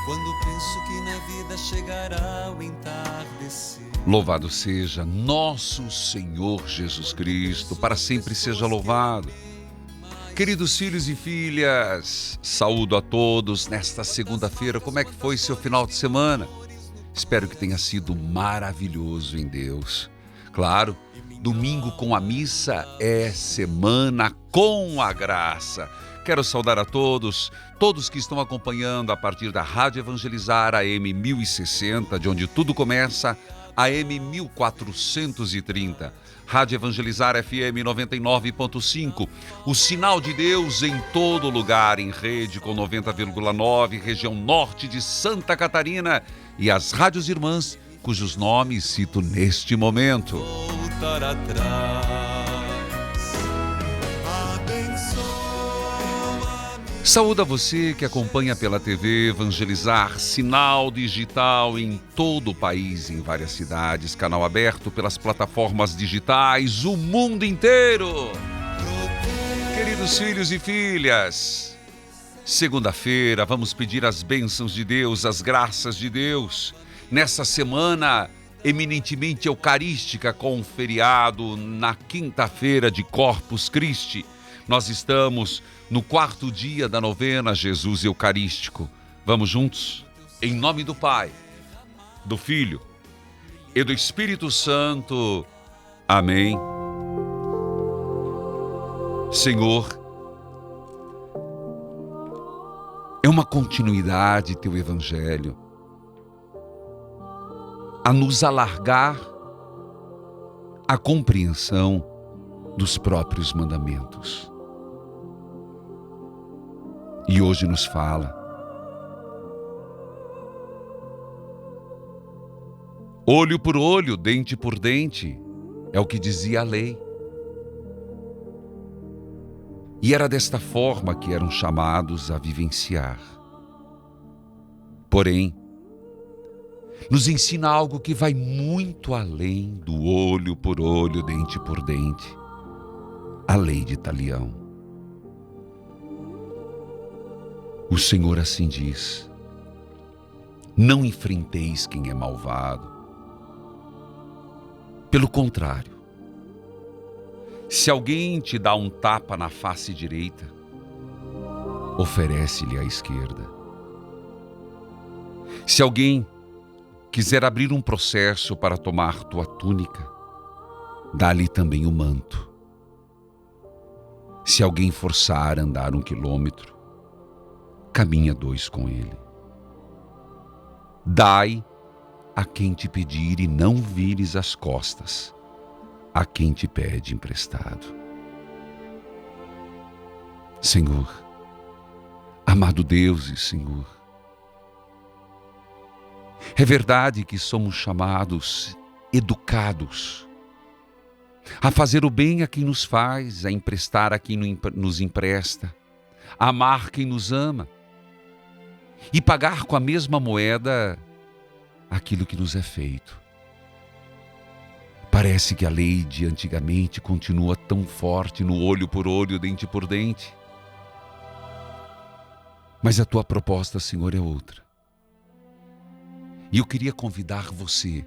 quando penso que na vida chegará o entardecer. Louvado seja nosso Senhor Jesus Cristo, para sempre seja louvado. Queridos filhos e filhas, saúdo a todos nesta segunda-feira. Como é que foi seu final de semana? Espero que tenha sido maravilhoso em Deus. Claro, domingo com a missa é semana com a graça. Quero saudar a todos que estão acompanhando a partir da Rádio Evangelizar AM 1060, de onde tudo começa, AM 1430. Rádio Evangelizar FM 99.5, o sinal de Deus em todo lugar, em rede com 90,9, região norte de Santa Catarina, e as rádios irmãs, cujos nomes cito neste momento. Voltar atrás. Saúde a você que acompanha pela TV Evangelizar, sinal digital em todo o país, em várias cidades, canal aberto pelas plataformas digitais, o mundo inteiro. Queridos filhos e filhas, segunda-feira vamos pedir as bênçãos de Deus, as graças de Deus, nessa semana eminentemente eucarística, com feriado na quinta-feira de Corpus Christi. Nós estamos no 4º dia da novena Jesus Eucarístico. Vamos juntos? Em nome do Pai, do Filho e do Espírito Santo. Amém. Senhor, é uma continuidade teu Evangelho a nos alargar a compreensão dos próprios mandamentos. E hoje nos fala: olho por olho, dente por dente, é o que dizia a lei. E era desta forma que eram chamados a vivenciar. Porém, nos ensina algo que vai muito além do olho por olho, dente por dente, a lei de Talião. O Senhor assim diz: não enfrenteis quem é malvado. Pelo contrário, se alguém te dá um tapa na face direita, oferece-lhe a esquerda. Se alguém quiser abrir um processo para tomar tua túnica, dá-lhe também o manto. Se alguém forçar a andar 1 quilômetro, caminha 2 com ele. Dai a quem te pedir e não vires as costas a quem te pede emprestado. Senhor, amado Deus e Senhor, é verdade que somos chamados, educados, a fazer o bem a quem nos faz, a emprestar a quem nos empresta, a amar quem nos ama e pagar com a mesma moeda aquilo que nos é feito. Parece que a lei de antigamente continua tão forte no olho por olho, dente por dente. Mas a tua proposta, Senhor, é outra. E eu queria convidar você,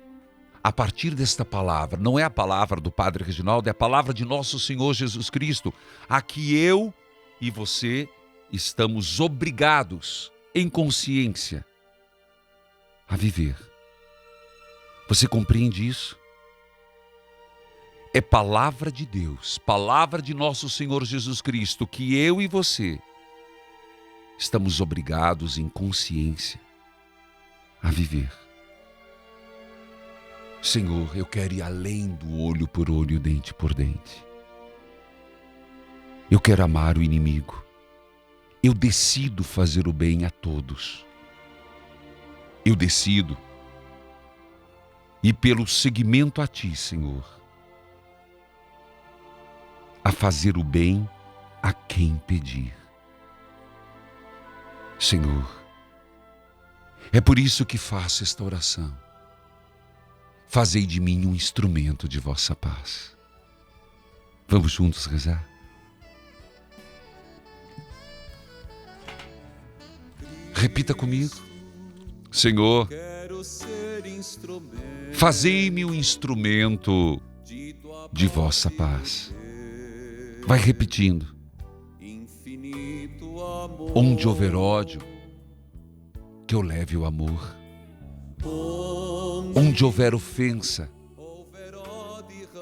a partir desta palavra, não é a palavra do Padre Reginaldo, é a palavra de nosso Senhor Jesus Cristo, a que eu e você estamos obrigados, em consciência, a viver. Você compreende isso? É palavra de Deus, palavra de nosso Senhor Jesus Cristo, que eu e você estamos obrigados, em consciência, a viver. Senhor, eu quero ir além do olho por olho, dente por dente. Eu quero amar o inimigo. Eu decido fazer o bem a todos. Eu decido ir pelo seguimento a Ti, Senhor, a fazer o bem a quem pedir. Senhor, é por isso que faço esta oração. Fazei de mim um instrumento de vossa paz. Vamos juntos rezar? Repita comigo. Senhor, quero ser instrumento fazei-me um instrumento de tua de vossa paz. Vai repetindo. infinito amor. Onde houver ódio, que eu leve o amor. Onde houver ofensa,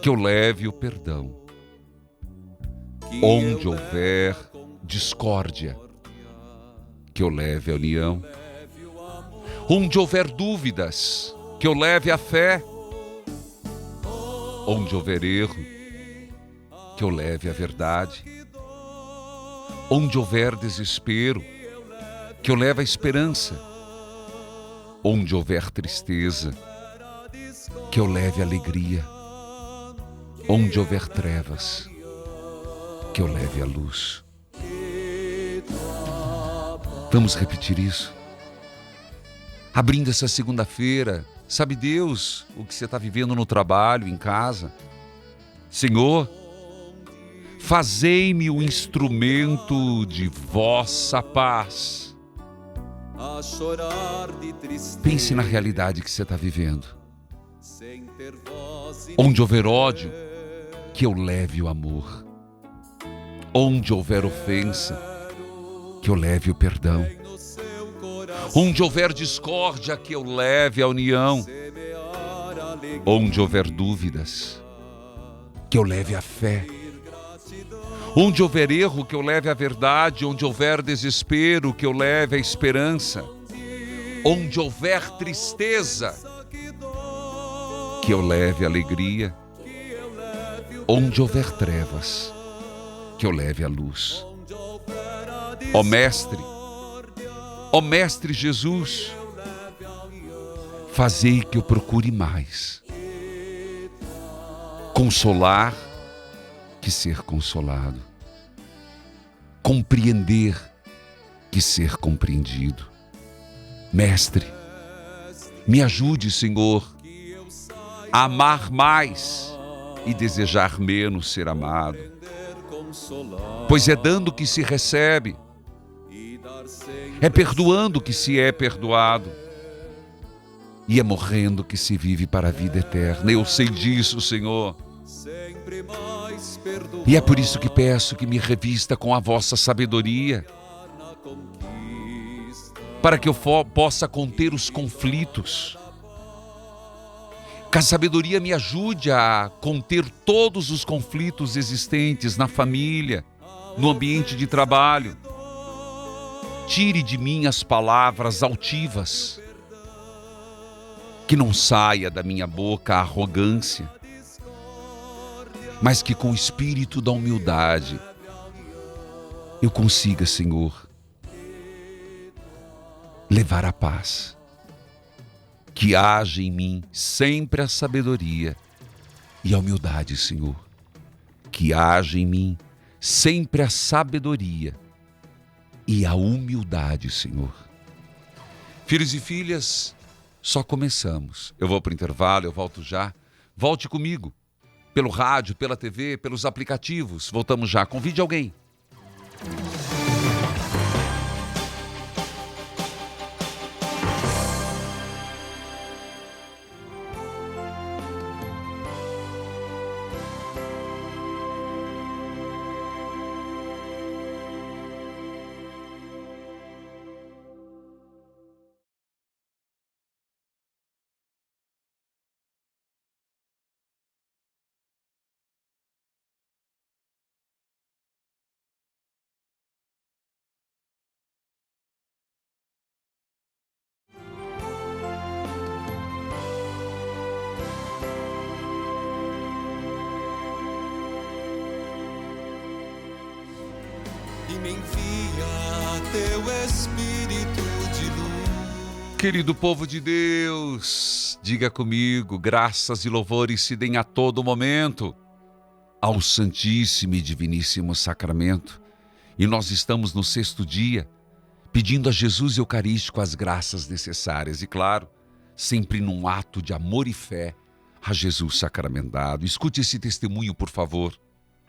que eu leve o perdão. Onde houver discórdia, que eu leve a união. Onde houver dúvidas, que eu leve a fé. Onde houver erro, que eu leve a verdade. Onde houver desespero, que eu leve a esperança. Onde houver tristeza, que eu leve a alegria. Onde houver trevas, que eu leve a luz. Vamos repetir isso? Abrindo essa segunda-feira, sabe Deus o que você está vivendo no trabalho, em casa? Senhor, fazei-me o instrumento de vossa paz. A chorar de tristeza, Pense na realidade que você está vivendo. sem ter voz e Onde houver ódio, que eu leve o amor. Onde houver ofensa, que eu leve o perdão. no seu coração Onde houver discórdia, que eu leve a união. semear alegria. Onde houver dúvidas, que eu leve a fé. Onde houver erro, que eu leve a verdade. Onde houver desespero, que eu leve a esperança. Onde houver tristeza, que eu leve a alegria. Onde houver trevas, que eu leve a luz. Ó Mestre Jesus, fazei que eu procure mais consolar que ser consolado, compreender que ser compreendido. Mestre, me ajude, Senhor, a amar mais e desejar menos ser amado, pois é dando que se recebe, é perdoando que se é perdoado, e é morrendo que se vive para a vida eterna. Eu sei disso, Senhor. Sempre mais perdoar E é por isso que peço que me revista com a vossa sabedoria, na conquista. para que eu possa conter os conflitos. Que a sabedoria me ajude a conter todos os conflitos existentes na família, no ambiente de trabalho. Tire de mim as palavras altivas. Que não saia da minha boca a arrogância, mas que com o espírito da humildade eu consiga, Senhor, levar a paz. Que haja em mim sempre a sabedoria e a humildade, Senhor. Que haja em mim sempre a sabedoria e a humildade, Senhor. Filhos e filhas, só começamos. Eu vou para o intervalo, eu volto já. Volte comigo. Pelo rádio, pela TV, pelos aplicativos. Voltamos já. Convide alguém. E me envia teu Espírito de luz. Querido povo de Deus, diga comigo, graças e louvores se deem a todo momento ao Santíssimo e Diviníssimo Sacramento. E nós estamos no 6º dia, pedindo a Jesus Eucarístico as graças necessárias. E claro, sempre num ato de amor e fé a Jesus sacramentado. Escute esse testemunho, por favor.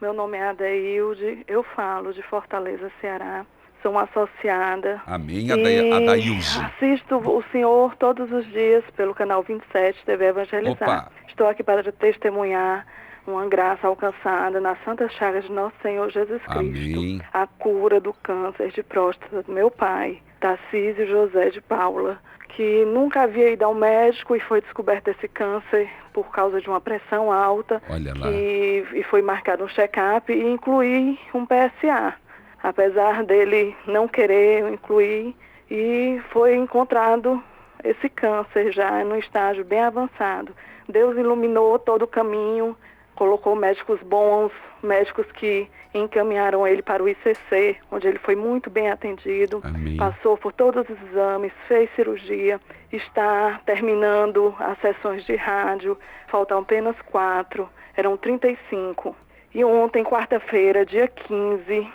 Meu nome é Adeilde, eu falo de Fortaleza, Ceará. sou uma associada. Amém. E A Daílze. assisto o senhor todos os dias pelo canal 27 TV Evangelizar. Opa. Estou aqui para testemunhar uma graça alcançada nas santas chagas de nosso Senhor Jesus Cristo. Amém. A cura do câncer de próstata do meu pai, Tarcísio José de Paula, que nunca havia ido ao médico e foi descoberto esse câncer por causa de uma pressão alta. Olha lá. E foi marcado um check-up e incluir um PSA. Apesar dele não querer incluir, e foi encontrado esse câncer já no estágio bem avançado. Deus iluminou todo o caminho, colocou médicos bons, médicos que encaminharam ele para o ICC, onde ele foi muito bem atendido. Amém. Passou por todos os exames, fez cirurgia, está terminando as sessões de rádio, faltam apenas 4, eram 35. E ontem, quarta-feira, dia 15,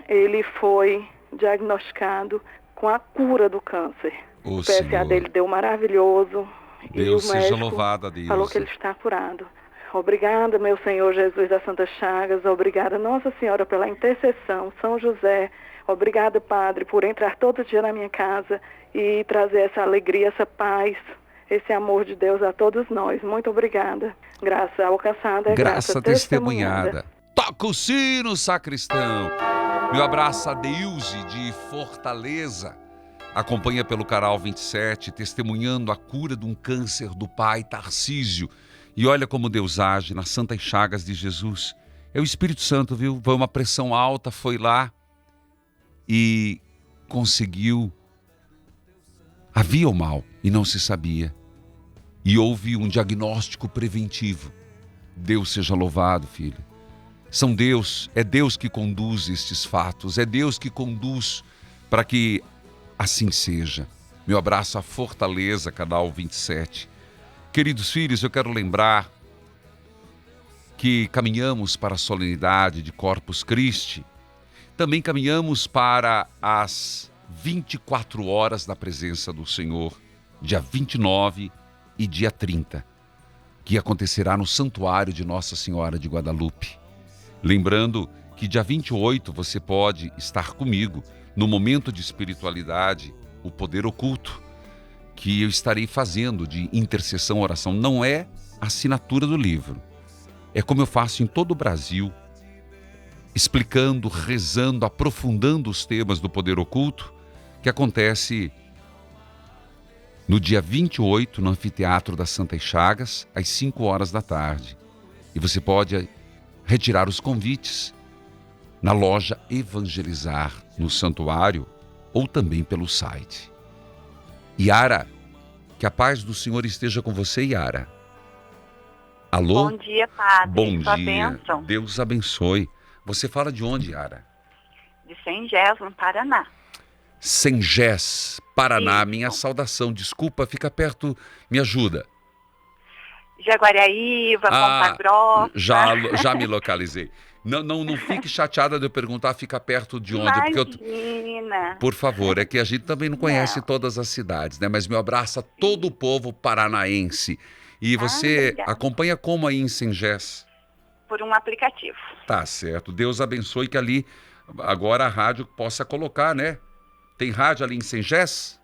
ele foi diagnosticado com a cura do câncer. Ô, O PSA Senhor. dele deu maravilhoso. Deus e o seja médico louvado, Daílze. falou que ele está curado. Obrigada, meu Senhor Jesus das Santas Chagas. Obrigada, Nossa Senhora, pela intercessão. São José. Obrigada, Padre, por entrar todo dia na minha casa e trazer essa alegria, essa paz, esse amor de Deus a todos nós. Muito obrigada. Graça alcançada é Graça testemunhada. Toca o sino, sacristão. Meu abraço a Daílze de Fortaleza. Acompanha pelo canal 27, testemunhando a cura de um câncer do pai Tarcísio. E olha como Deus age nas santas chagas de Jesus. É o Espírito Santo, viu? Foi uma pressão alta, foi lá e conseguiu. Havia o mal e não se sabia. E houve um diagnóstico preventivo. Deus seja louvado, filho. É Deus que conduz estes fatos, é Deus que conduz para que assim seja. Meu abraço à Fortaleza, canal 27. Queridos filhos, eu quero lembrar que caminhamos para a solenidade de Corpus Christi. Também caminhamos para as 24 horas da presença do Senhor, dia 29 e dia 30, que acontecerá no Santuário de Nossa Senhora de Guadalupe. Lembrando que dia 28 você pode estar comigo no momento de espiritualidade, o poder oculto, que eu estarei fazendo de intercessão, oração. Não é assinatura do livro. É como eu faço em todo o Brasil, explicando, rezando, aprofundando os temas do poder oculto, que acontece no dia 28, no Anfiteatro das Santas Chagas, às 5 horas da tarde. E você pode retirar os convites na loja Evangelizar, no santuário, ou também pelo site. Yara, que a paz do Senhor esteja com você, Yara. Alô? Bom dia, Padre. Bom Sua dia. bênção. Deus abençoe. Você fala de onde, Yara? De Sengés, no Paraná. Sengés, Paraná. Isso. Minha saudação. Desculpa, fica perto. Me ajuda. Jaguariaíva, Ponta Grossa. Já me localizei. Não fique chateada de eu perguntar, fica perto de onde? Imagina. Por favor, é que a gente também não conhece todas as cidades, né? Mas meu abraço a todo o povo paranaense. E você obrigada. acompanha como aí em Sengés? Por um aplicativo. Tá certo. Deus abençoe que ali agora a rádio possa colocar, né? Tem rádio ali em Sengés?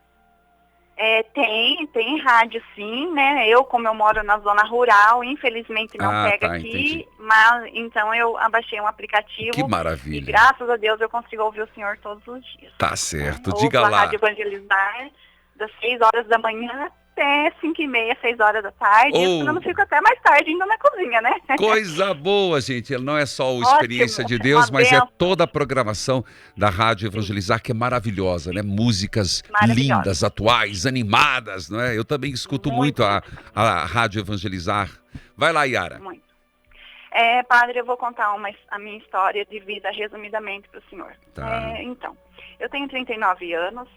Tem rádio sim, né? Como eu moro na zona rural, infelizmente não pega aqui, entendi. mas então eu abaixei um aplicativo. Que maravilha. E graças a Deus eu consigo ouvir o senhor todos os dias. Tá certo. Ouço Diga a lá. Rádio Evangelizar das 6 horas da manhã até 5h30, 6 horas da tarde. Isso eu não fico até mais tarde ainda na cozinha, né? Coisa boa, gente. Não é só a Ótimo, experiência de Deus, uma mas é benção. toda a programação da Rádio Evangelizar, que é maravilhosa, né? Músicas Maravilhosa. lindas, atuais, animadas, não é? Eu também escuto muito a Rádio Evangelizar. Vai lá, Yara. Muito. Padre, eu vou contar a minha história de vida resumidamente para o senhor. Tá. Então, eu tenho 39 anos.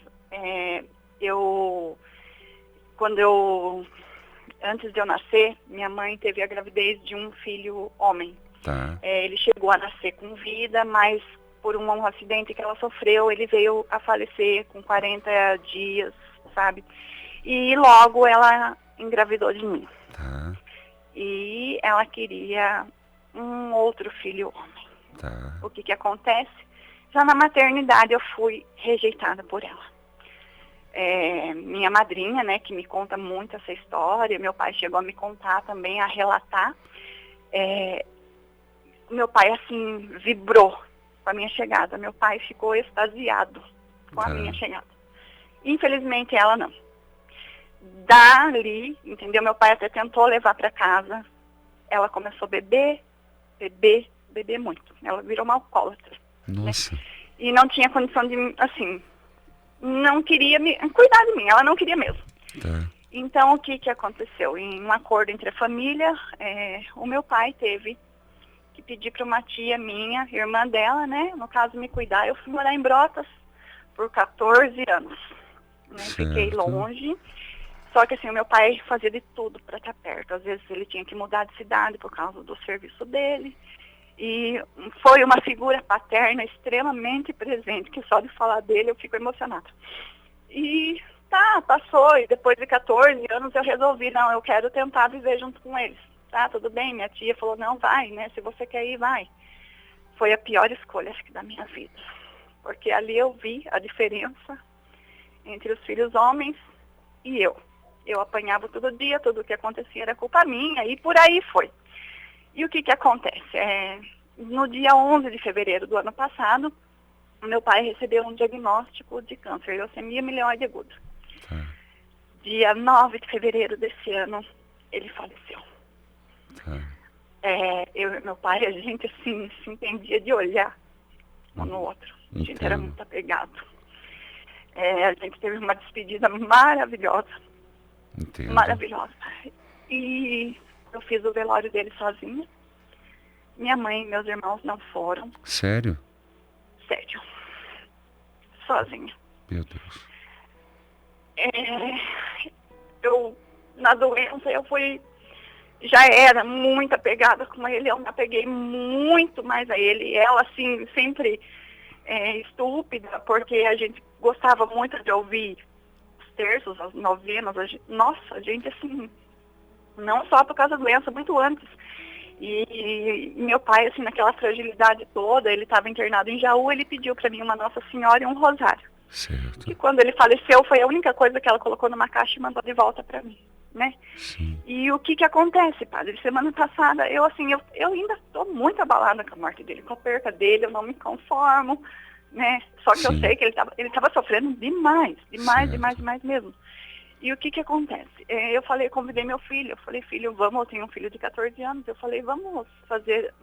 Antes de eu nascer, minha mãe teve a gravidez de um filho homem. Tá. Ele chegou a nascer com vida, mas por um acidente que ela sofreu, ele veio a falecer com 40 dias, sabe? E logo ela engravidou de mim. Tá. E ela queria um outro filho homem. Tá. O que acontece? Já na maternidade eu fui rejeitada por ela. Minha madrinha, né, que me conta muito essa história, meu pai chegou a me contar também, a relatar. Meu pai, assim, vibrou com a minha chegada. Meu pai ficou extasiado com a minha chegada. Infelizmente, ela não. Dali, entendeu? Meu pai até tentou levar para casa. Ela começou a beber muito. Ela virou uma alcoólatra. Nossa. Né? E não tinha condição de, assim, não queria cuidar de mim. Ela não queria mesmo. Tá. Então, o que aconteceu? Em um acordo entre a família, o meu pai teve que pedir para uma tia minha, irmã dela, né, no caso, me cuidar. Eu fui morar em Brotas por 14 anos. Né? Fiquei longe. Só que assim, o meu pai fazia de tudo para estar perto. Às vezes ele tinha que mudar de cidade por causa do serviço dele. E foi uma figura paterna extremamente presente, que só de falar dele eu fico emocionada. E passou, e depois de 14 anos eu resolvi, não, eu quero tentar viver junto com eles. Tá, tudo bem, minha tia falou, não, vai, né, se você quer ir, vai. Foi a pior escolha, acho que, da minha vida. Porque ali eu vi a diferença entre os filhos homens e eu. Eu apanhava todo dia, tudo o que acontecia era culpa minha, e por aí foi. E o que acontece? No dia 11 de fevereiro do ano passado, meu pai recebeu um diagnóstico de câncer, leucemia mieloide aguda. Dia 9 de fevereiro desse ano, ele faleceu. Eu e meu pai, a gente assim, se entendia de olhar um no outro. A gente era muito apegado. A gente teve uma despedida maravilhosa. Entendo. Maravilhosa. E eu fiz o velório dele sozinha. Minha mãe e meus irmãos não foram. Sério? Sério. Sozinha. Meu Deus. Na doença, já era muito apegada com ele, eu me apeguei muito mais a ele. Ela, assim, sempre estúpida, porque a gente gostava muito de ouvir os terços, as novenas. A gente, assim, não só por causa da doença, muito antes. E meu pai, assim, naquela fragilidade toda, ele estava internado em Jaú, ele pediu para mim uma Nossa Senhora e um rosário. Certo. E quando ele faleceu, foi a única coisa que ela colocou numa caixa e mandou de volta para mim, né? Sim. E o que acontece, padre? Semana passada, eu ainda estou muito abalada com a morte dele, com a perca dele, eu não me conformo, né? Só que eu sei que ele tava sofrendo demais mesmo. E o que acontece? Eu convidei meu filho, eu falei, filho, eu tenho um filho de 14 anos, eu falei, vamos fazer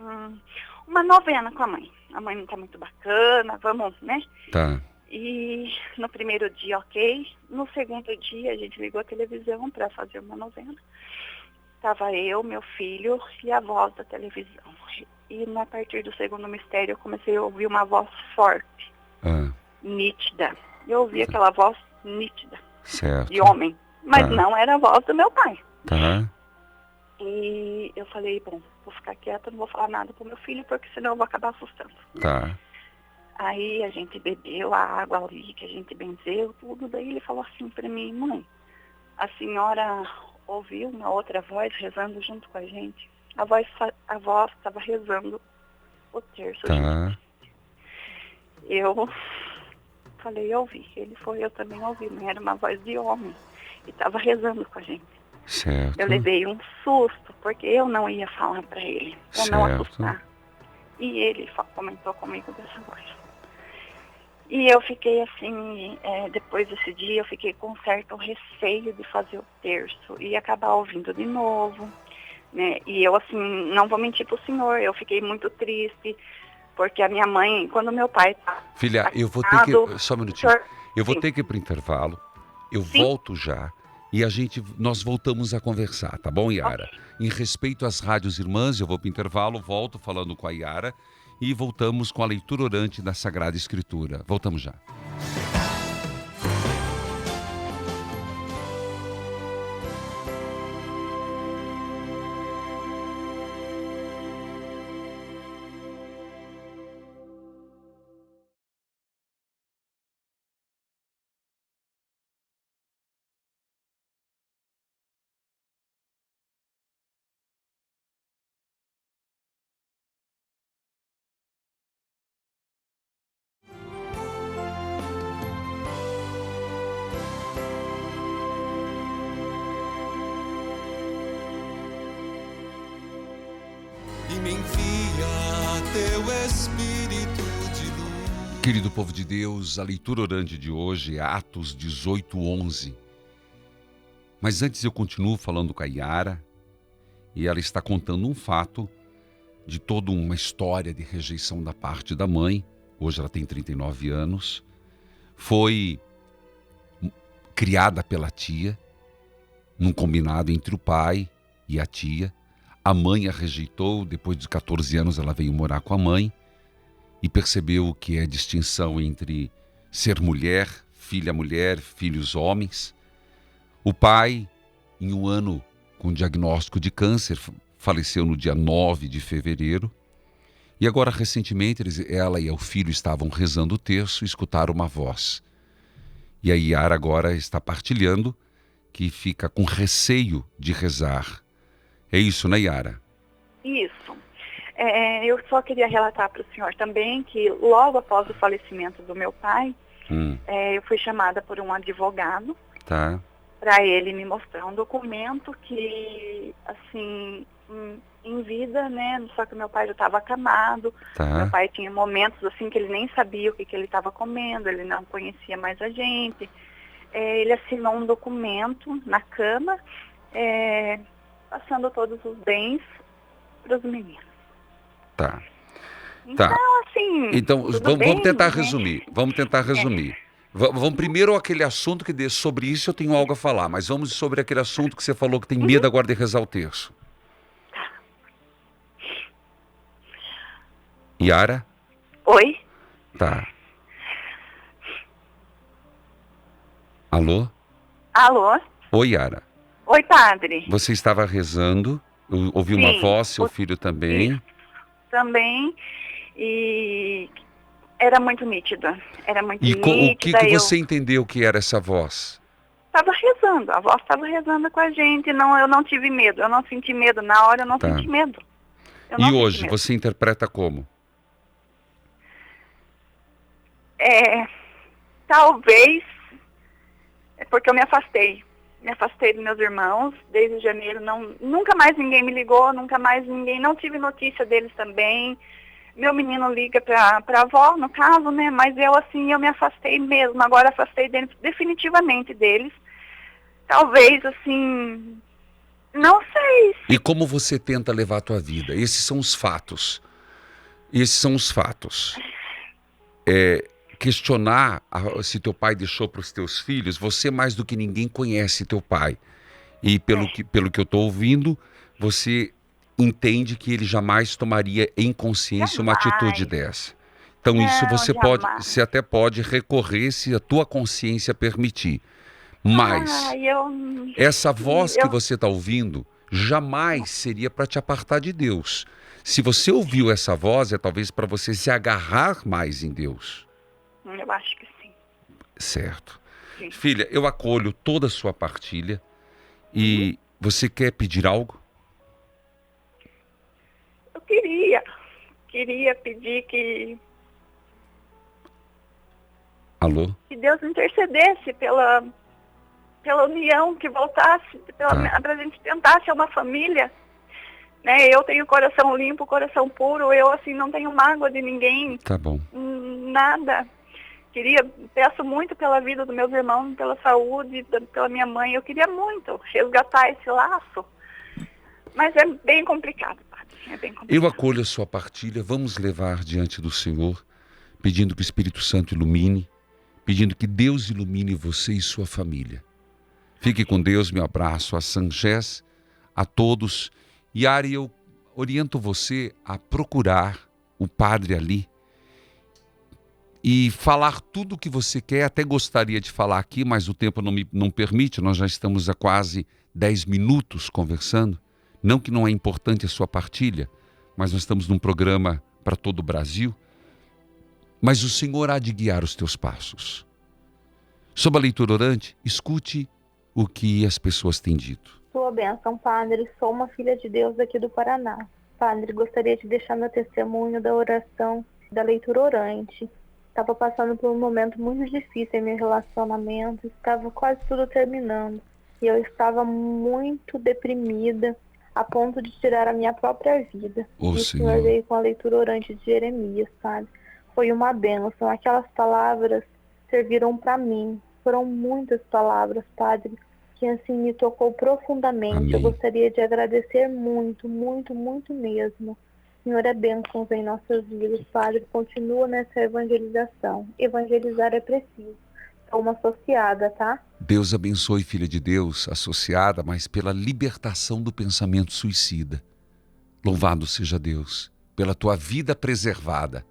uma novena com a mãe. A mãe não tá muito bacana, vamos, né? Tá. E no primeiro dia, ok. No segundo dia, a gente ligou a televisão para fazer uma novena. Tava eu, meu filho e a voz da televisão. E a partir do segundo mistério, eu comecei a ouvir uma voz forte, nítida. Eu ouvi aquela voz nítida, de homem. Mas não era a voz do meu pai. Tá. E eu falei, bom, vou ficar quieta, não vou falar nada pro meu filho, porque senão eu vou acabar assustando. Tá. Aí a gente bebeu a água ali, que a gente benzeu, tudo. Daí ele falou assim pra mim, mãe, a senhora ouviu uma outra voz rezando junto com a gente? A voz estava rezando o terço. Tá. Eu falei, eu ouvi. Ele foi, eu também ouvi, mas era uma voz de homem. E estava rezando com a gente. Certo. Eu levei um susto, porque eu não ia falar pra ele, pra não assustar. E ele comentou comigo dessa voz. E eu fiquei assim, depois desse dia, eu fiquei com certo receio de fazer o terço e acabar ouvindo de novo, né? E eu, assim, não vou mentir pro senhor, eu fiquei muito triste, porque a minha mãe, quando meu pai tá... Filha, eu vou ter que... Só um minutinho. Eu vou ter que ir pro intervalo, eu volto já e nós voltamos a conversar, tá bom, Yara? Okay. Em respeito às rádios irmãs, eu vou pro intervalo, volto falando com a Yara e voltamos com a leitura orante da Sagrada Escritura. Voltamos já. me envia teu Espírito de luz. Querido povo de Deus, a leitura orante de hoje é Atos 18:11. Mas antes eu continuo falando com a Yara, e ela está contando um fato de toda uma história de rejeição da parte da mãe. Hoje ela tem 39 anos. Foi criada pela tia, num combinado entre o pai e a tia. A mãe a rejeitou, depois de 14 anos ela veio morar com a mãe e percebeu o que é a distinção entre ser mulher, filhos homens. O pai, em um ano com diagnóstico de câncer, faleceu no dia 9 de fevereiro. E agora, recentemente, ela e o filho estavam rezando o terço e escutaram uma voz. E a Yara agora está partilhando que fica com receio de rezar. É isso, né, Yara? Isso. Eu só queria relatar para o senhor também que logo após o falecimento do meu pai, eu fui chamada por um advogado Tá. para ele me mostrar um documento que, assim, em vida, né, só que meu pai já estava acamado, Tá. meu pai tinha momentos assim que ele nem sabia o que ele estava comendo, ele não conhecia mais a gente. Ele assinou um documento na cama, passando todos os bens para os meninos. Tá. Então, Tá. assim, Então, tudo vamos bem, tentar né? resumir. Vamos tentar resumir. Vamos primeiro aquele assunto que sobre isso eu tenho algo a falar, mas vamos sobre aquele assunto que você falou que tem medo agora de rezar o terço. Yara? Oi? Tá. Alô? Alô? Oi, Yara. Oi, padre. Você estava rezando, eu ouvi uma Sim, voz, seu filho também. Também, e era muito nítida. Era muito E o que nítida. você entendeu que era essa voz? Estava rezando, a voz estava rezando com a gente. Não, eu não tive medo, eu não senti medo. Na hora eu não Tá. senti medo. Eu não E senti hoje, medo. você interpreta como? Talvez é porque eu me afastei. Me afastei dos meus irmãos desde janeiro. Nunca mais ninguém me ligou, não tive notícia deles também. Meu menino liga para a avó, no caso, né? Mas eu me afastei mesmo. Agora afastei deles, definitivamente deles. Talvez, assim, não sei. E como você tenta levar a tua vida? Esses são os fatos. Questionar se teu pai deixou para os teus filhos, você mais do que ninguém conhece teu pai. E pelo que eu estou ouvindo, você entende que ele jamais tomaria em consciência uma atitude dessa. Então isso Não, você até pode recorrer se a tua consciência permitir. Mas essa voz que você está ouvindo jamais seria para te apartar de Deus. Se você ouviu essa voz, é talvez para você se agarrar mais em Deus. Eu acho que sim. Certo. Sim. Filha, eu acolho toda a sua partilha e você quer pedir algo? Eu queria pedir que Alô? Deus intercedesse pela união, que voltasse, para a gente tentar ser uma família. Né? Eu tenho coração limpo, coração puro, eu assim não tenho mágoa de ninguém. Tá bom. Nada. Peço muito pela vida dos meus irmãos, pela saúde, pela minha mãe. Eu queria muito resgatar esse laço. Mas é bem complicado, padre. É bem complicado. Eu acolho a sua partilha, vamos levar diante do Senhor, pedindo que o Espírito Santo ilumine, pedindo que Deus ilumine você e sua família. Fique com Deus, meu abraço a Sanjés, a todos. E Ari, eu oriento você a procurar o padre ali e falar tudo o que você quer. Até gostaria de falar aqui, mas o tempo não permite, nós já estamos há quase 10 minutos conversando. Não que não é importante a sua partilha, mas nós estamos num programa para todo o Brasil. Mas o Senhor há de guiar os teus passos. Sob a leitura orante, escute o que as pessoas têm dito. Sua bênção, Padre. Sou uma filha de Deus aqui do Paraná. Padre, gostaria de deixar meu testemunho da oração, da leitura orante. Estava passando por um momento muito difícil em meu relacionamento. Estava quase tudo terminando. E eu estava muito deprimida. a ponto de tirar a minha própria vida. Ô, E o Senhor. Senhor veio com a leitura orante de Jeremias, sabe? Foi uma bênção. Aquelas palavras serviram para mim. Foram muitas palavras, Padre, que assim me tocou profundamente. Amém. Eu gostaria de agradecer muito, muito, muito mesmo. Senhor, é bênçãos em nossas vidas, Padre. Continua nessa evangelização. Evangelizar é preciso. Sou uma associada, tá? Deus abençoe, filha de Deus, associada, mas pela libertação do pensamento suicida. Louvado seja Deus, pela tua vida preservada.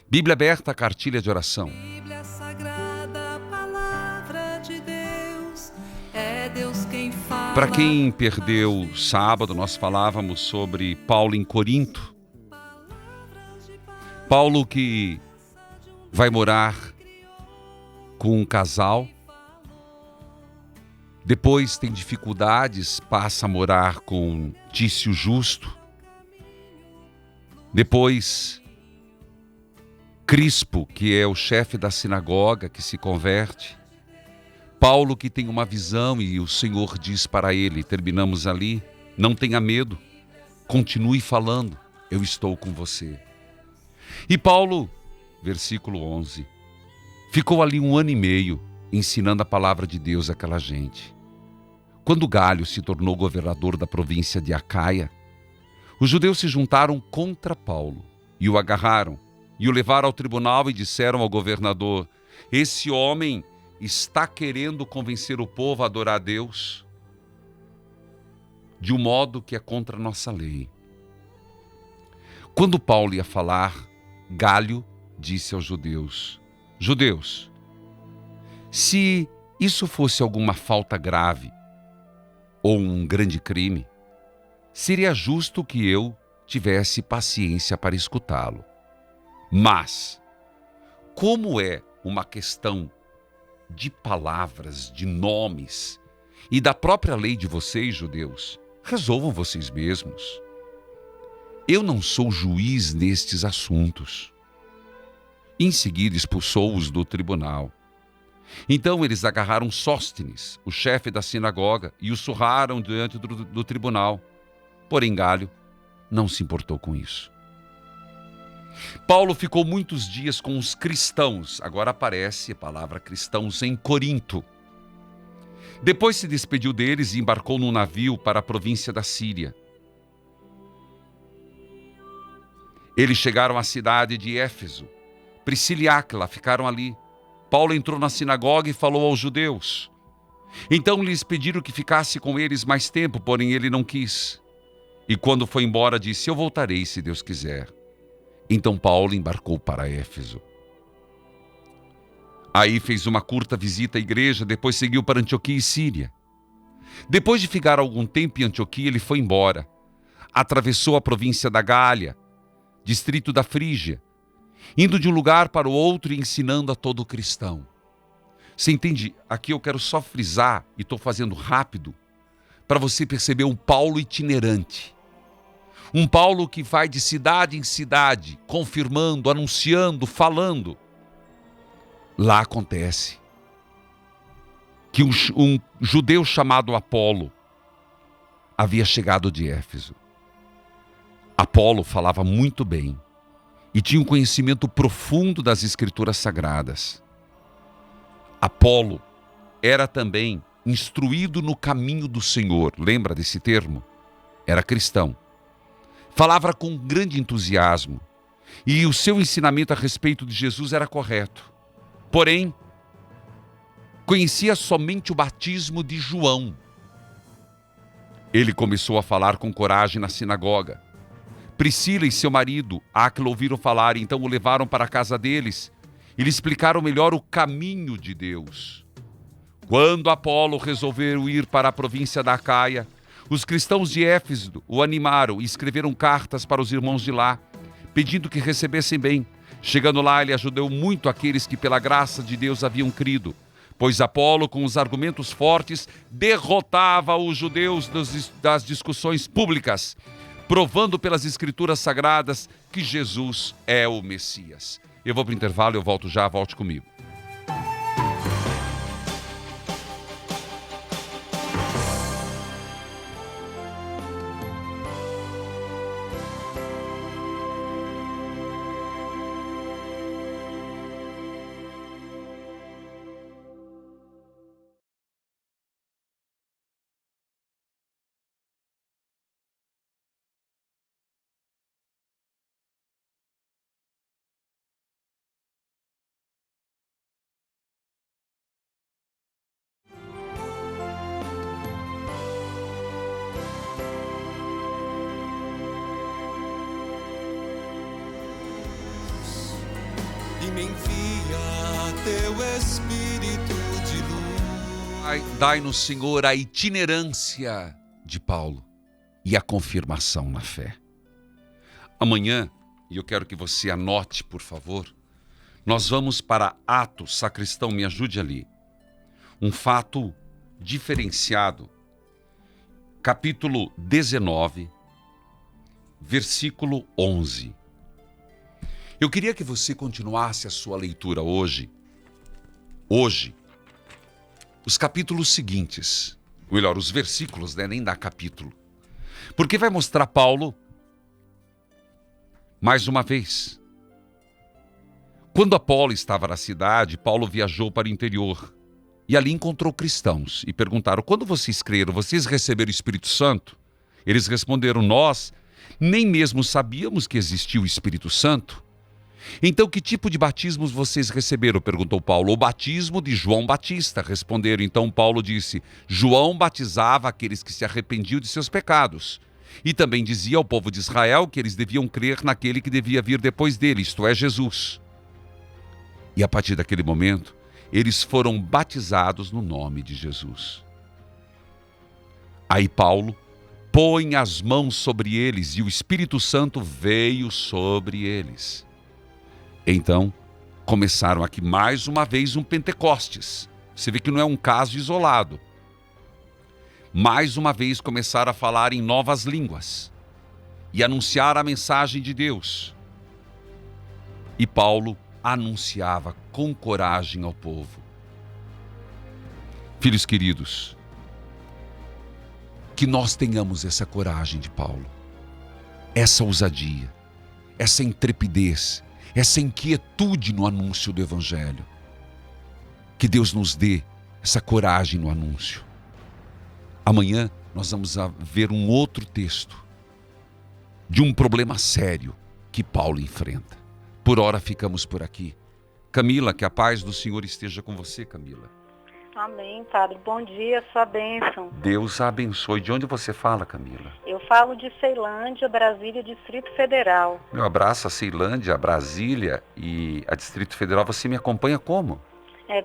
Bíblia aberta, cartilha de oração. Bíblia Sagrada, Palavra de Deus, é Deus quem fala. Para quem perdeu sábado, nós falávamos sobre Paulo em Corinto. Paulo que vai morar com um casal, depois tem dificuldades, passa a morar com Tício Justo, depois Crispo, que é o chefe da sinagoga, que se converte, Paulo que tem uma visão e o Senhor diz para ele, terminamos ali, não tenha medo, continue falando, eu estou com você. E Paulo, versículo 11, ficou ali 1 ano e meio ensinando a palavra de Deus àquela gente. Quando Galho se tornou governador da província de Acaia, os judeus se juntaram contra Paulo e o agarraram e o levaram ao tribunal e disseram ao governador: esse homem está querendo convencer o povo a adorar a Deus de um modo que é contra a nossa lei. Quando Paulo ia falar, Galho disse aos judeus: judeus, se isso fosse alguma falta grave ou um grande crime, seria justo que eu tivesse paciência para escutá-lo. Mas, como é uma questão de palavras, de nomes e da própria lei de vocês, judeus, resolvam vocês mesmos. Eu não sou juiz nestes assuntos. Em seguida expulsou-os do tribunal. Então eles agarraram Sóstenes, o chefe da sinagoga, e o surraram diante do tribunal. Porém Galho não se importou com isso. Paulo ficou muitos dias com os cristãos, agora aparece a palavra cristãos em Corinto. Depois se despediu deles e embarcou num navio para a província da Síria. Eles chegaram à cidade de Éfeso. Priscila e Áquila ficaram ali. Paulo entrou na sinagoga e falou aos judeus. Então lhes pediram que ficasse com eles mais tempo, porém ele não quis. E quando foi embora disse: eu voltarei se Deus quiser. Então Paulo embarcou para Éfeso. Aí fez uma curta visita à igreja, depois seguiu para Antioquia e Síria. Depois de ficar algum tempo em Antioquia, ele foi embora. Atravessou a província da Gália, distrito da Frígia, indo de um lugar para o outro e ensinando a todo cristão. Você entende? Aqui eu quero só frisar, e estou fazendo rápido, para você perceber um Paulo itinerante. Um Paulo que vai de cidade em cidade, confirmando, anunciando, falando. Lá acontece que um judeu chamado Apolo havia chegado de Éfeso. Apolo falava muito bem e tinha um conhecimento profundo das Escrituras Sagradas. Apolo era também instruído no caminho do Senhor. Lembra desse termo? Era cristão. Falava com grande entusiasmo e o seu ensinamento a respeito de Jesus era correto. Porém, conhecia somente o batismo de João. Ele começou a falar com coragem na sinagoga. Priscila e seu marido, Áquila, ouviram falar, então o levaram para a casa deles e lhe explicaram melhor o caminho de Deus. Quando Apolo resolveu ir para a província da Acaia, os cristãos de Éfeso o animaram e escreveram cartas para os irmãos de lá, pedindo que recebessem bem. Chegando lá, ele ajudou muito aqueles que pela graça de Deus haviam crido, pois Apolo, com os argumentos fortes, derrotava os judeus das discussões públicas, provando pelas Escrituras Sagradas que Jesus é o Messias. Eu vou para o intervalo, eu volto já, volte comigo. me envia teu Espírito de luz. Dai-nos, Senhor, a itinerância de Paulo e a confirmação na fé. Amanhã, e eu quero que você anote, por favor, nós vamos para Atos. Sacristão, me ajude ali. Um fato diferenciado. Capítulo 19, versículo 11. Eu queria que você continuasse a sua leitura hoje, os capítulos seguintes, ou melhor, os versículos, né? Nem dá capítulo, porque vai mostrar Paulo, mais uma vez. Quando Apolo estava na cidade, Paulo viajou para o interior e ali encontrou cristãos e perguntaram: quando vocês creram, vocês receberam o Espírito Santo? Eles responderam: nós nem mesmo sabíamos que existia o Espírito Santo. Então, que tipo de batismos vocês receberam? Perguntou Paulo. O batismo de João Batista, responderam. Então Paulo disse: João batizava aqueles que se arrependiam de seus pecados. E também dizia ao povo de Israel que eles deviam crer naquele que devia vir depois dele, isto é, Jesus. E a partir daquele momento, eles foram batizados no nome de Jesus. Aí Paulo põe as mãos sobre eles e o Espírito Santo veio sobre eles. Então, começaram aqui mais uma vez um Pentecostes. Você vê que não é um caso isolado. Mais uma vez começaram a falar em novas línguas e anunciar a mensagem de Deus. E Paulo anunciava com coragem ao povo. Filhos queridos, que nós tenhamos essa coragem de Paulo, essa ousadia, essa intrepidez, essa inquietude no anúncio do Evangelho. Que Deus nos dê essa coragem no anúncio. Amanhã nós vamos ver um outro texto de um problema sério que Paulo enfrenta. Por hora ficamos por aqui. Camila, que a paz do Senhor esteja com você, Camila. Amém, Padre. Bom dia, sua bênção. Deus a abençoe. De onde você fala, Camila? Eu falo de Ceilândia, Brasília, Distrito Federal. Meu abraço a Ceilândia, a Brasília e a Distrito Federal. Você me acompanha como?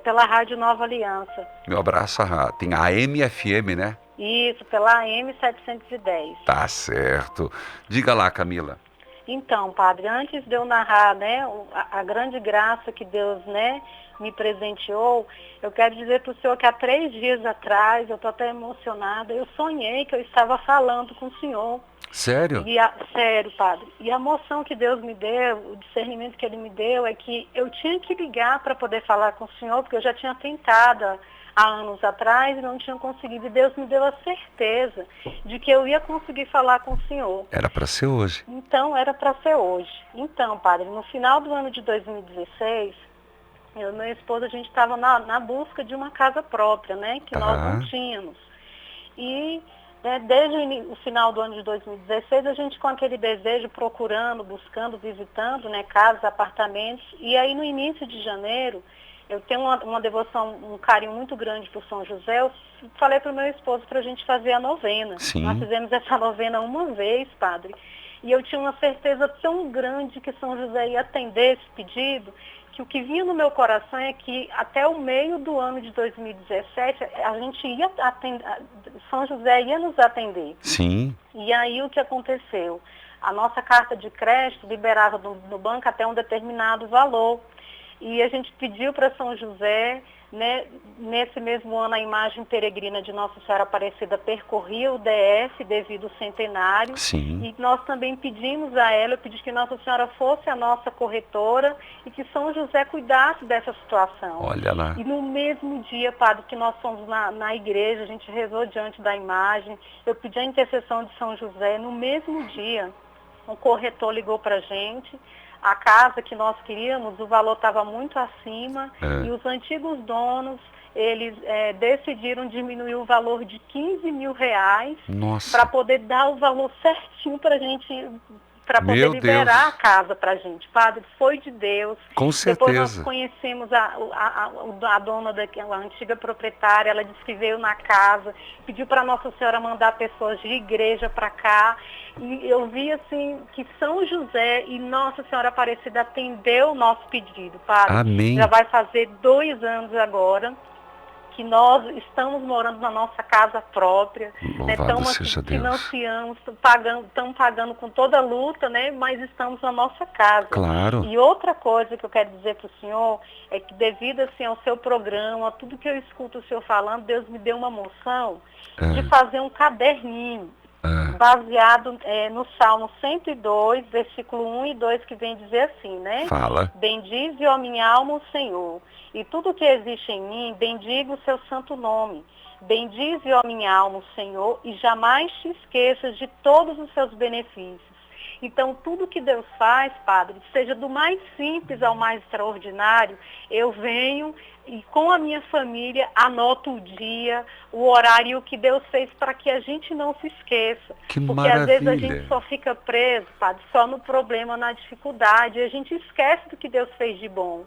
Pela Rádio Nova Aliança. Meu abraço, tem a AM/FM, né? Isso, pela AM 710. Tá certo. Diga lá, Camila. Então, Padre, antes de eu narrar, né, a grande graça que Deus, né, me presenteou, eu quero dizer para o senhor que há 3 dias atrás, eu estou até emocionada, eu sonhei que eu estava falando com o senhor. Sério? Sério, Padre. E a moção que Deus me deu, o discernimento que Ele me deu, é que eu tinha que ligar para poder falar com o senhor, porque eu já tinha tentado há anos atrás e não tinha conseguido. E Deus me deu a certeza de que eu ia conseguir falar com o senhor. Era para ser hoje. Então, era para ser hoje. Então, Padre, no final do ano de 2016, eu e meu esposo, a gente estava na busca de uma casa própria, né? Que nós não tínhamos. E desde o final do ano de 2016, a gente com aquele desejo, procurando, buscando, visitando, né, casas, apartamentos. E aí no início de janeiro, eu tenho uma devoção, um carinho muito grande por São José. Eu falei para o meu esposo para a gente fazer a novena. Sim. Nós fizemos essa novena uma vez, Padre. E eu tinha uma certeza tão grande que São José ia atender esse pedido, que o que vinha no meu coração é que até o meio do ano de 2017, a gente ia atender, São José ia nos atender. Sim. E aí o que aconteceu? A nossa carta de crédito liberava no banco até um determinado valor. E a gente pediu para São José, né, nesse mesmo ano a imagem peregrina de Nossa Senhora Aparecida percorria o DF devido ao centenário. Sim. E nós também pedimos a ela, eu pedi que Nossa Senhora fosse a nossa corretora e que São José cuidasse dessa situação. Olha lá. E no mesmo dia, Padre, que nós fomos na igreja, a gente rezou diante da imagem, eu pedi a intercessão de São José. No mesmo dia, um corretor ligou para a gente. A casa que nós queríamos, o valor estava muito acima e os antigos donos, eles decidiram diminuir o valor de R$15 mil para poder dar o valor certinho para a gente para poder Meu liberar Deus. a casa para a gente. Padre, foi de Deus. Com Depois nós certeza. conhecemos a dona daquela antiga proprietária, ela disse que veio na casa, pediu para Nossa Senhora mandar pessoas de igreja para cá. E eu vi assim que São José e Nossa Senhora Aparecida atendeu o nosso pedido, Padre. Amém. Já vai fazer 2 anos agora que nós estamos morando na nossa casa própria, né? Louvado seja Deus. Financiamos, estamos pagando com toda a luta, né? Mas estamos na nossa casa. Claro. E outra coisa que eu quero dizer para o senhor é que devido assim ao seu programa, tudo que eu escuto o senhor falando, Deus me deu uma moção de fazer um caderninho baseado no Salmo 102, versículo 1 e 2, que vem dizer assim, né? Fala. Bendize, ó minha alma, o Senhor, e tudo que existe em mim, bendiga o seu santo nome. Bendize, ó minha alma, o Senhor, e jamais te esqueças de todos os seus benefícios. Então, tudo que Deus faz, Padre, seja do mais simples ao mais extraordinário, eu venho e com a minha família anoto o dia, o horário que Deus fez para que a gente não se esqueça. Que Porque maravilha. às vezes a gente só fica preso, Padre, só no problema, na dificuldade, e a gente esquece do que Deus fez de bom.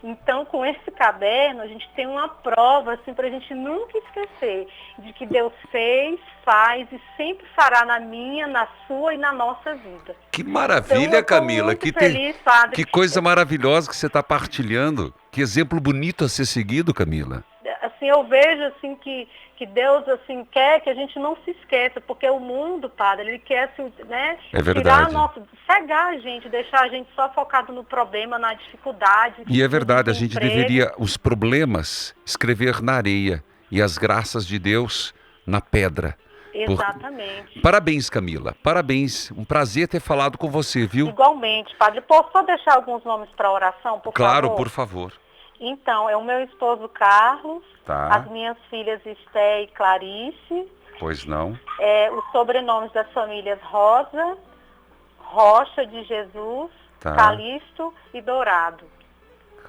Então, com esse caderno, a gente tem uma prova, assim, para a gente nunca esquecer de que Deus fez, faz e sempre fará na minha, na sua e na nossa vida. Que maravilha, Então, eu tô Camila. muito Que, feliz, Padre. que coisa maravilhosa que você está partilhando. Que exemplo bonito a ser seguido, Camila. Assim, eu vejo assim que Deus assim quer que a gente não se esqueça, porque o mundo, Padre, ele quer assim, né, É verdade. tirar cegar a gente, deixar a gente só focado no problema, na dificuldade. E é no verdade, a gente desemprego. deveria os problemas escrever na areia e as graças de Deus na pedra. Exatamente. Parabéns, Camila. Parabéns. Um prazer ter falado com você, viu? Igualmente, Padre. Posso só deixar alguns nomes para oração, por Claro, favor? por favor. Então, é o meu esposo Carlos, Tá. as minhas filhas Esté e Clarice, Pois não. os sobrenomes das famílias Rosa, Rocha de Jesus, Tá. Calixto e Dourado.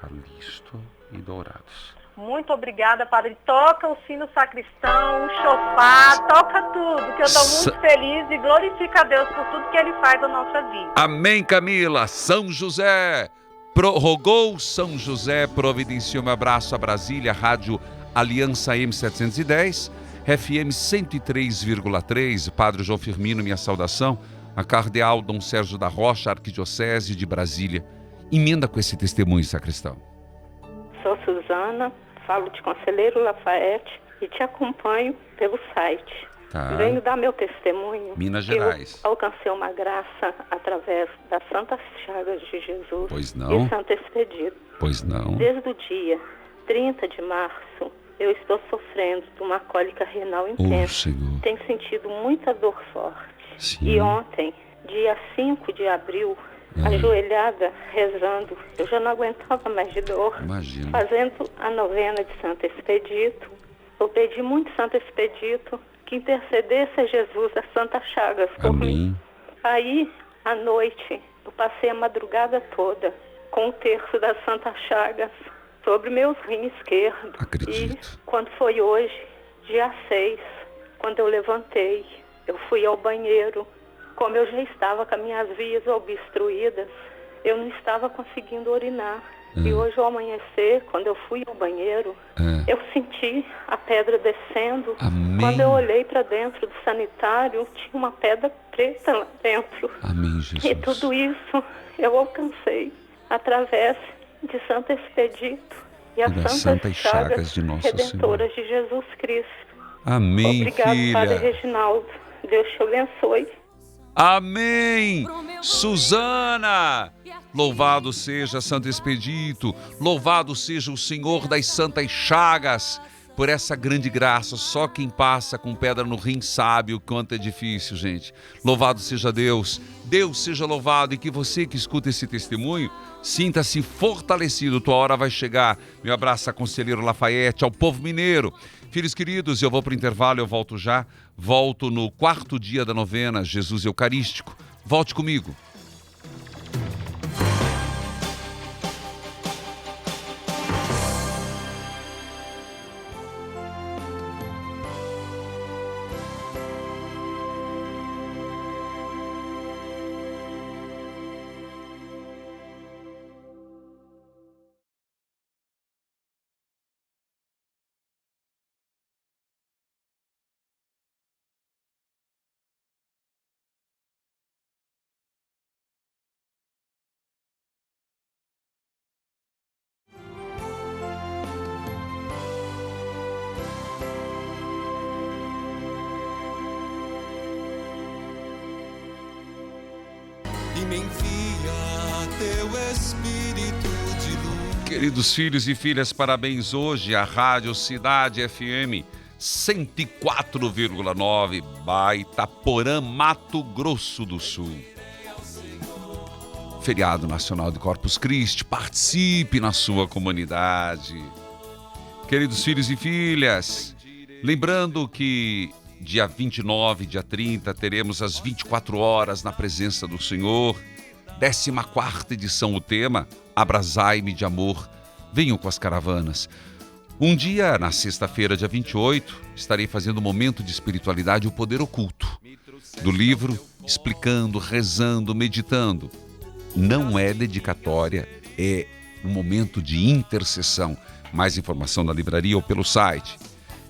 Calixto e Dourados. Muito obrigada, Padre. Toca o sino sacristão, o chofar, toca tudo, que eu estou muito feliz e glorifico a Deus por tudo que Ele faz na nossa vida. Amém, Camila. São José prorrogou, São José providenciou. Meu abraço a Brasília, Rádio Aliança M710, FM 103,3. Padre João Firmino, minha saudação. A Cardeal Dom Sérgio da Rocha, Arquidiocese de Brasília. Emenda com esse testemunho, sacristão. Sou Suzana, falo de Conselheiro Lafayette e te acompanho pelo site. Tá. Venho dar meu testemunho. Minas Gerais. Eu alcancei uma graça através das Santas Chagas de Jesus. Pois não. E Santo Expedito. Pois não. Desde o dia 30 de março, eu estou sofrendo de uma cólica renal intensa. Senhor. Tenho sentido muita dor forte. Sim. E ontem, dia 5 de abril, ajoelhada, rezando, eu já não aguentava mais de dor. Imagina. Fazendo a novena de Santo Expedito, eu pedi muito Santo Expedito que intercedesse a Jesus, a Santa Chagas, por mim. Aí, à noite, eu passei a madrugada toda com o terço da Santa Chagas sobre meus rins esquerdo. Acredito. E quando foi hoje, dia 6, quando eu levantei, eu fui ao banheiro. Como eu já estava com as minhas vias obstruídas, eu não estava conseguindo urinar. E hoje, ao amanhecer, quando eu fui ao banheiro, eu senti a pedra descendo. Amém. Quando eu olhei para dentro do sanitário, tinha uma pedra preta lá dentro. Amém, Jesus. E tudo isso eu alcancei através de Santo Expedito e as das Santas Santas Chagas Chagas de Nossa Redentoras de Jesus Cristo. Amém, Obrigado, filha. Padre Reginaldo. Deus te abençoe. Amém! Suzana! Louvado seja Santo Expedito, louvado seja o Senhor das Santas Chagas, por essa grande graça. Só quem passa com pedra no rim sabe o quanto é difícil, gente. Louvado seja Deus, Deus seja louvado, e que você que escuta esse testemunho, sinta-se fortalecido, tua hora vai chegar. Meu abraço a Conselheiro Lafayette, ao povo mineiro. Filhos queridos, eu vou para o intervalo, eu volto já. Volto no 4º dia da novena, Jesus Eucarístico. Volte comigo. me envia teu Espírito de luz. Queridos filhos e filhas, parabéns hoje à Rádio Cidade FM 104,9, Baitaporã, Mato Grosso do Sul. Feriado Nacional de Corpus Christi, participe na sua comunidade. Queridos filhos e filhas, lembrando que dia 29, dia 30, teremos as 24 horas na presença do Senhor, 14ª edição, o tema, Abrasai-me de amor, venham com as caravanas. Um dia, na sexta-feira, dia 28, estarei fazendo um momento de espiritualidade, o poder oculto, do livro, explicando, rezando, meditando. Não é dedicatória, é um momento de intercessão. Mais informação na livraria ou pelo site.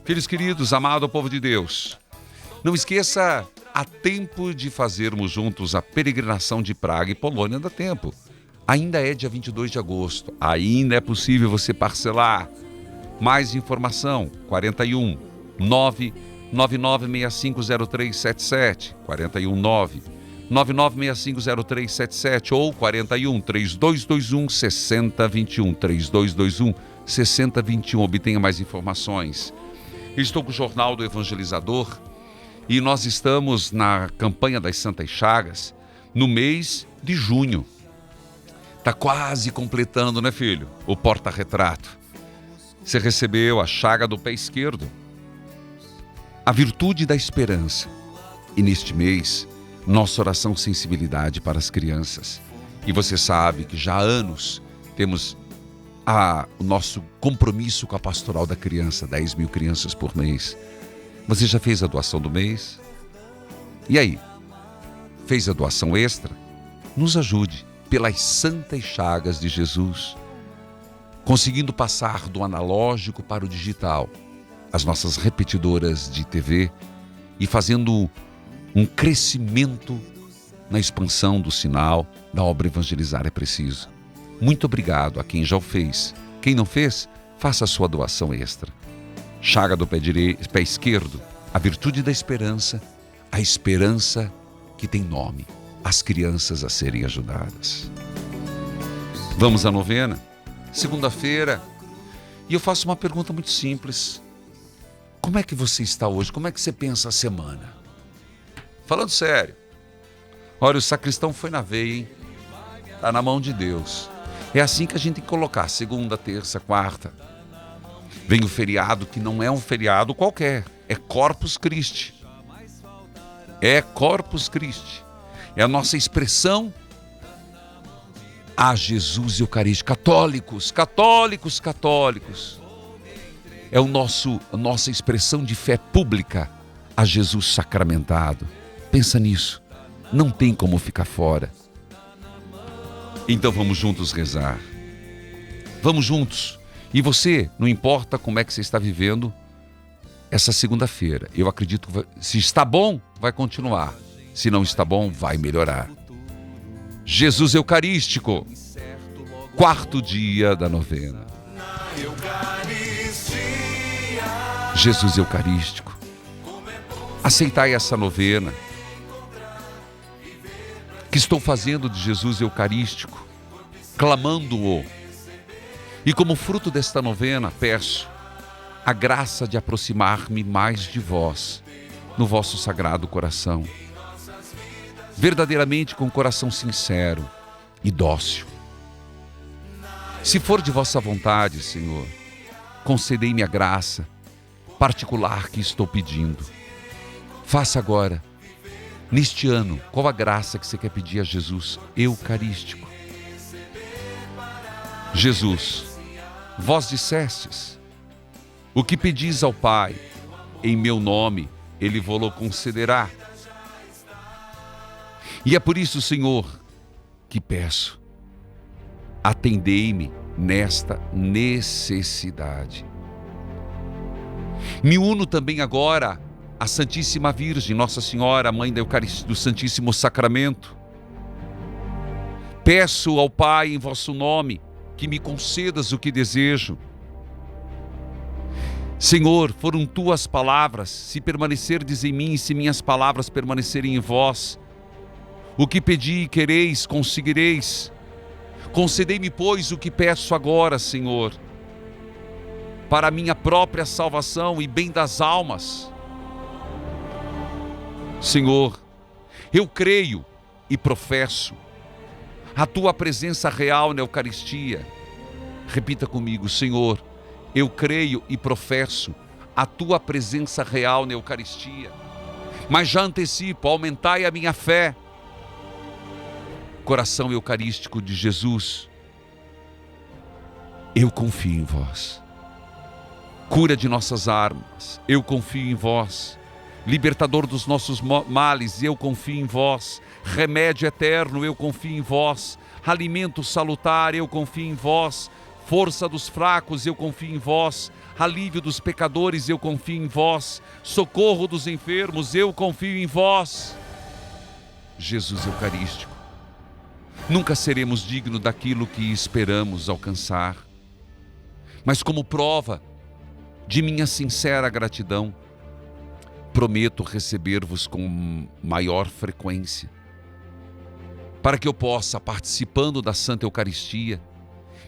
Filhos queridos, amado povo de Deus, não esqueça, há tempo de fazermos juntos a peregrinação de Praga e Polônia, dá tempo. Ainda é dia 22 de agosto, ainda é possível você parcelar. Mais informação, 41 999650377, 41 999650377 ou 41 3221 6021, 3221 6021. Obtenha mais informações. Estou com o Jornal do Evangelizador e nós estamos na campanha das Santas Chagas no mês de junho. Está quase completando, né, filho? O porta-retrato. Você recebeu a chaga do pé esquerdo, a virtude da esperança. E neste mês, nossa oração sensibilidade para as crianças. E você sabe que já há anos temos o nosso compromisso com a pastoral da criança, 10 mil crianças por mês. Você já fez a doação do mês? E aí? Fez a doação extra? Nos ajude pelas Santas Chagas de Jesus, conseguindo passar do analógico para o digital, as nossas repetidoras de TV e fazendo um crescimento na expansão do sinal da obra Evangelizar é Preciso. Muito obrigado a quem já o fez. Quem não fez, faça a sua doação extra. Chaga do pé esquerdo, a virtude da esperança, a esperança que tem nome, as crianças a serem ajudadas. Vamos à novena? Segunda-feira. E eu faço uma pergunta muito simples. Como é que você está hoje? Como é que você pensa a semana? Falando sério. Olha, o sacristão foi na veia, hein? Está na mão de Deus. É assim que a gente tem que colocar, segunda, terça, quarta. Vem o feriado, que não é um feriado qualquer, é Corpus Christi. É Corpus Christi. É a nossa expressão a Jesus Eucarístico. Católicos, católicos, católicos. É a nossa expressão de fé pública a Jesus sacramentado. Pensa nisso, não tem como ficar fora. Então vamos juntos rezar. Vamos juntos. E você, não importa como é que você está vivendo essa segunda-feira. Eu acredito que se está bom, vai continuar. Se não está bom, vai melhorar. Jesus Eucarístico, 4º dia da novena. Jesus Eucarístico, aceitai essa novena que estou fazendo de Jesus Eucarístico, clamando-o. E como fruto desta novena, peço a graça de aproximar-me mais de vós, no vosso sagrado coração, verdadeiramente com coração sincero e dócil. Se for de vossa vontade, Senhor, concedei-me a graça particular que estou pedindo. Faça agora, neste ano, qual a graça que você quer pedir a Jesus Eucarístico? Jesus, vós dissestes, o que pedis ao Pai, em meu nome, Ele vô-lo concederá. E é por isso, Senhor, que peço, atendei-me nesta necessidade. Me uno também agora à Santíssima Virgem, Nossa Senhora, Mãe da Eucaristia, do Santíssimo Sacramento. Peço ao Pai em vosso nome que me concedas o que desejo. Senhor, foram tuas palavras, se permanecerdes em mim e se minhas palavras permanecerem em vós, O que pedi quereis, conseguireis. Concedei-me, pois, o que peço agora, Senhor, para a minha própria salvação e bem das almas. Senhor, eu creio e professo a tua presença real na Eucaristia. Repita comigo: Senhor, eu creio e professo a tua presença real na Eucaristia. Mas já antecipo, aumentai a minha fé. Coração eucarístico de Jesus, eu confio em vós. Cura de nossas almas, eu confio em vós. Libertador dos nossos males, eu confio em vós. Remédio eterno, eu confio em vós. Alimento salutar, eu confio em vós. Força dos fracos, eu confio em vós. Alívio dos pecadores, eu confio em vós. Socorro dos enfermos, eu confio em vós. Jesus Eucarístico, nunca seremos dignos daquilo que esperamos alcançar, mas como prova de minha sincera gratidão, prometo receber-vos com maior frequência, para que eu possa, participando da Santa Eucaristia,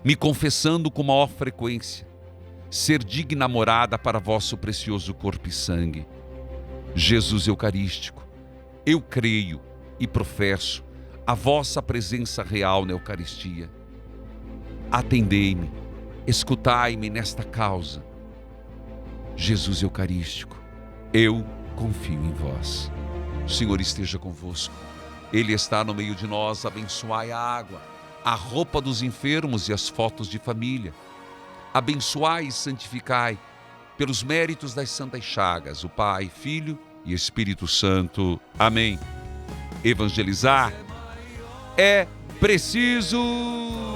me confessando com maior frequência, ser digna morada para vosso precioso corpo e sangue. Jesus Eucarístico, eu creio e professo a vossa presença real na Eucaristia. Atendei-me, escutai-me nesta causa. Jesus Eucarístico, eu confio em vós. O Senhor esteja convosco. Ele está no meio de nós. Abençoai a água, a roupa dos enfermos e as fotos de família. Abençoai e santificai, pelos méritos das santas chagas, o Pai, Filho e Espírito Santo. Amém. Evangelizar é preciso.